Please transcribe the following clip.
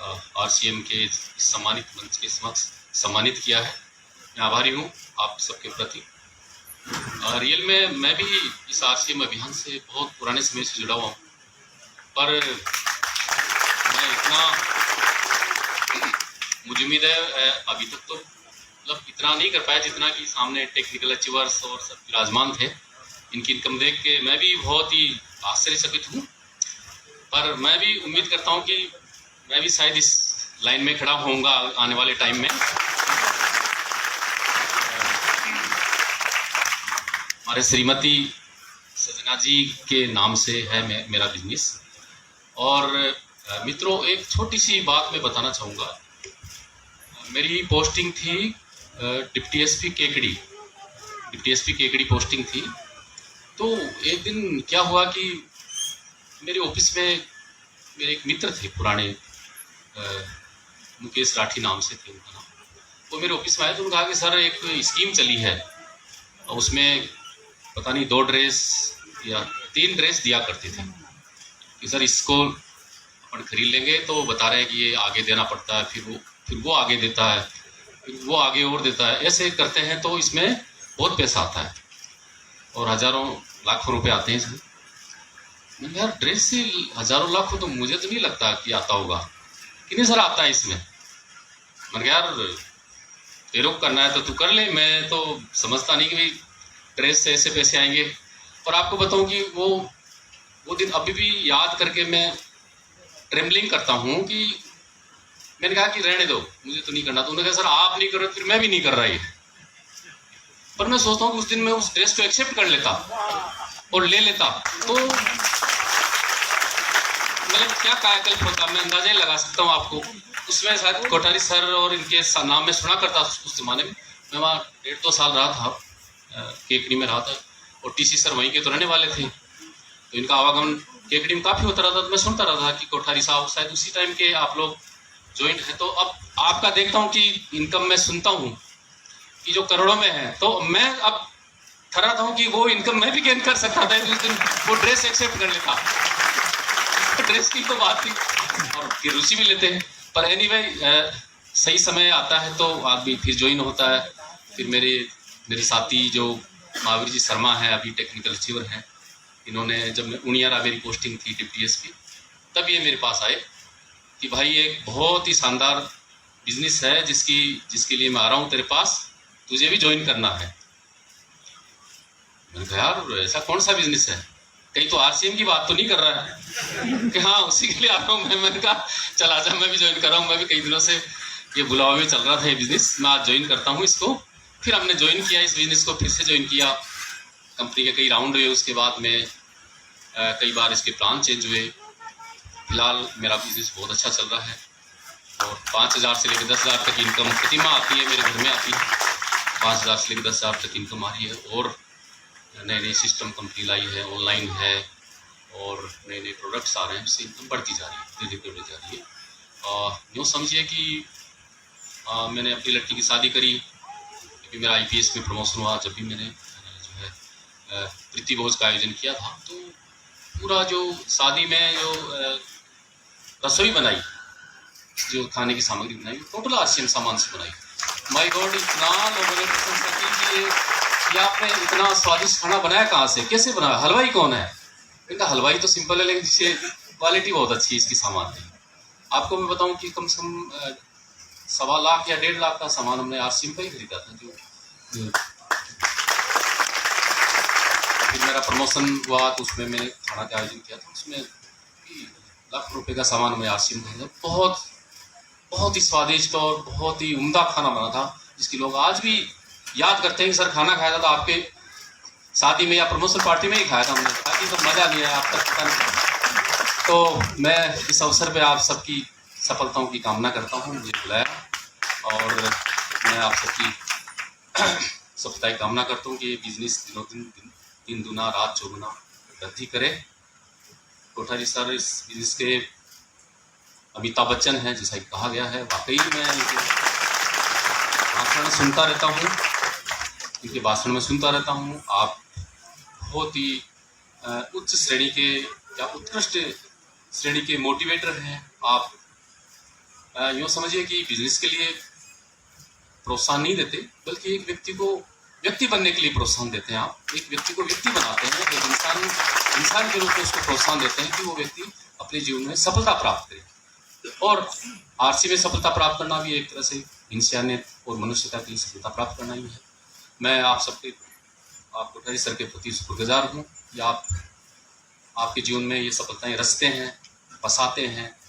RCM के सम्मानित मंच के समक्ष सम्मानित किया है। मैं आभारी हूँ आप सबके प्रति। रियल में मैं भी इस आरसीएम अभियान से बहुत पुराने समय से जुड़ा हुआ हूँ, पर मैं इतना, मुझे उम्मीद है अभी तक तो मतलब इतना नहीं कर पाया जितना कि सामने टेक्निकल अचीवर्स और सब विराजमान थे। इनकी इनकम देख के मैं भी बहुत ही आश्चर्यचकित हूँ, पर मैं भी उम्मीद करता हूँ कि मैं भी शायद इस लाइन में खड़ा होऊंगा आने वाले टाइम में। हमारे श्रीमती सजना जी के नाम से है मेरा बिजनेस। और मित्रों, एक छोटी सी बात मैं बताना चाहूँगा। मेरी पोस्टिंग थी डिप्टी एसपी केकड़ी पोस्टिंग थी। तो एक दिन क्या हुआ कि मेरे ऑफिस में मेरे एक मित्र थे पुराने, मुकेश राठी नाम से थे उनका नाम। वो मेरे ऑफिस में आए तो उन्होंने कहा कि सर एक स्कीम चली है और उसमें पता नहीं 2 ड्रेस या 3 ड्रेस दिया करते थे कि सर इसको अपन खरीद लेंगे, तो बता रहे हैं कि ये आगे देना पड़ता है, फिर वो आगे देता है, फिर वो आगे और देता है, ऐसे करते हैं तो इसमें बहुत पैसा आता है और हज़ारों लाखों रुपए आते हैं इसमें। मैंने यार ड्रेस से हज़ारों लाखों तो मुझे तो नहीं लगता कि आता होगा, कि नहीं सर आता है इसमें। मैंने यार तेरे को करना है तो तू कर ले, मैं तो समझता नहीं कि भाई ड्रेस से ऐसे पैसे आएंगे। और आपको बताऊं कि वो दिन अभी भी याद करके मैं ट्रेमलिंग करता हूं कि मैंने कहा कि रहने दो, मुझे तो नहीं करना। तो उन्होंने कहा सर आप नहीं कर रहे फिर मैं भी नहीं कर रहा ये। पर मैं सोचता हूँ कि उस दिन मैं उस ड्रेस को एक्सेप्ट कर लेता और ले लेता तो मतलब क्या कायाकल्प होता, मैं अंदाजा ही लगा सकता हूँ आपको। उसमें शायद कोठारी सर और इनके नाम में सुना करता उस जमाने में। मैं वहाँ 1.5-2 साल रहा था, केकड़ी में रहा था, और टीसी सर वहीं के तो रहने वाले थे, तो इनका आवागमन केकड़ी में काफ़ी होता रहा था। तो मैं सुनता रहा था कि कोठारी साहब शायद उसी टाइम के आप लोग ज्वाइंट हैं। तो अब आपका देखता हूँ कि इनकम मैं सुनता हूँ कि जो करोड़ों में है, तो मैं अब ठहराता हूँ कि वो इनकम मैं भी गेन कर सकता था उस दिन, वो ड्रेस एक्सेप्ट कर लेता। ड्रेस की तो बात थी और फिर रुचि भी लेते हैं। पर एनीवे सही समय आता है तो आदमी फिर ज्वाइन होता है। फिर मेरे साथी जो महावीर जी शर्मा हैं, अभी टेक्निकल अचीवर हैं, इन्होंने जब मैं उनियारा मेरी पोस्टिंग थी डिप्टी एसपी, तब ये मेरे पास आए कि भाई एक बहुत ही शानदार बिजनेस है जिसके लिए मैं आ रहा हूँ तेरे पास, तुझे भी ज्वाइन करना है। मैंने कहा यार ऐसा कौन सा बिजनेस है, कहीं तो आरसीएम की बात तो नहीं कर रहा है कि हाँ उसी के लिए आ रहा हूँ मैं। मैंने कहा चल आजा, मैं भी ज्वाइन कर रहा हूँ, मैं भी कई दिनों से ये बुलावा में चल रहा था ये बिजनेस, मैं आज ज्वाइन करता हूँ इसको। फिर हमने ज्वाइन किया इस बिजनेस को, फिर से ज्वाइन किया। कंपनी के कई राउंड हुए, उसके बाद में कई बार इसके प्लान चेंज हुए। फिलहाल मेरा बिजनेस बहुत अच्छा चल रहा है और 5,000 से लेकर 10,000 तक इनकम प्रतिमाह आती है, मेरे घर में आती है। 5,000 से लेकर 10,000 तक इनकम आ रही है और नए नए सिस्टम कंपनी लाई है, ऑनलाइन है और नए नए प्रोडक्ट्स आ रहे हैं, उससे इनकम बढ़ती जा रही है, धीरे धीरे बढ़ती जा रही है। यूँ समझिए कि मैंने अपनी लड़की की शादी करी, क्योंकि मेरा आईपीएस में प्रमोशन हुआ। जब भी मैंने जो है प्रीति भोज का आयोजन किया था, तो पूरा जो शादी में जो रसोई बनाई, जो खाने की सामग्री बनाई, टोटल आरसीएम सामान से बनाई। माय गॉड, इतना लोगों ने प्रशंसा की कि ये आपने इतना स्वादिष्ट खाना बनाया कहाँ से, कैसे बनाया, हलवाई कौन है? इनका हलवाई तो सिंपल है, लेकिन क्वालिटी बहुत अच्छी है इसकी सामान की। आपको मैं बताऊं कि कम से कम 1.25 लाख या 1.5 लाख का सामान हमने आरसीएम पे ही खरीदा था। जो फिर मेरा प्रमोशन हुआ तो उसमें मैंने खाना का आयोजन किया था, उसमें लाख रुपए का सामान हमने आरसीएम खरीदा। बहुत ही स्वादिष्ट और बहुत ही उम्दा खाना बना था, जिसकी लोग आज भी याद करते हैं कि सर खाना खाया था तो आपके शादी में या प्रमोशन पार्टी में ही खाया था हमने, ताकि सब मजा लिया आप तक पता नहीं। तो मैं इस अवसर पे आप सबकी सफलताओं की कामना करता हूँ, मुझे बुलाया और मैं आप सबकी सफलता की कामना करता हूँ कि ये बिजनेस दिनों दिन दुना रात चौगुना वृद्धि करे। कोठारी सर इस बिजनेस के अमिताभ बच्चन हैं, जैसा कि कहा गया है। वाकई मैं इनके भाषण सुनता रहता हूँ, इनके भाषण में सुनता रहता हूँ। आप बहुत ही उच्च श्रेणी के या उत्कृष्ट श्रेणी के मोटिवेटर हैं। आप यूँ समझिए कि बिजनेस के लिए प्रोत्साहन नहीं देते, बल्कि एक व्यक्ति को व्यक्ति बनने के लिए प्रोत्साहन देते हैं। आप एक व्यक्ति को व्यक्ति बनाते हैं, एक इंसान के रूप में उसको प्रोत्साहन देते हैं कि वो व्यक्ति अपने जीवन में सफलता प्राप्त करे। और आरसी में सफलता प्राप्त करना भी एक तरह से इंसानियत और मनुष्यता के लिए सफलता प्राप्त करना ही है। मैं आप सबके आपको टरी सर के प्रति शुक्रगुजार हूँ कि आप आपके जीवन में ये सफलताएं रचते हैं, बसाते हैं।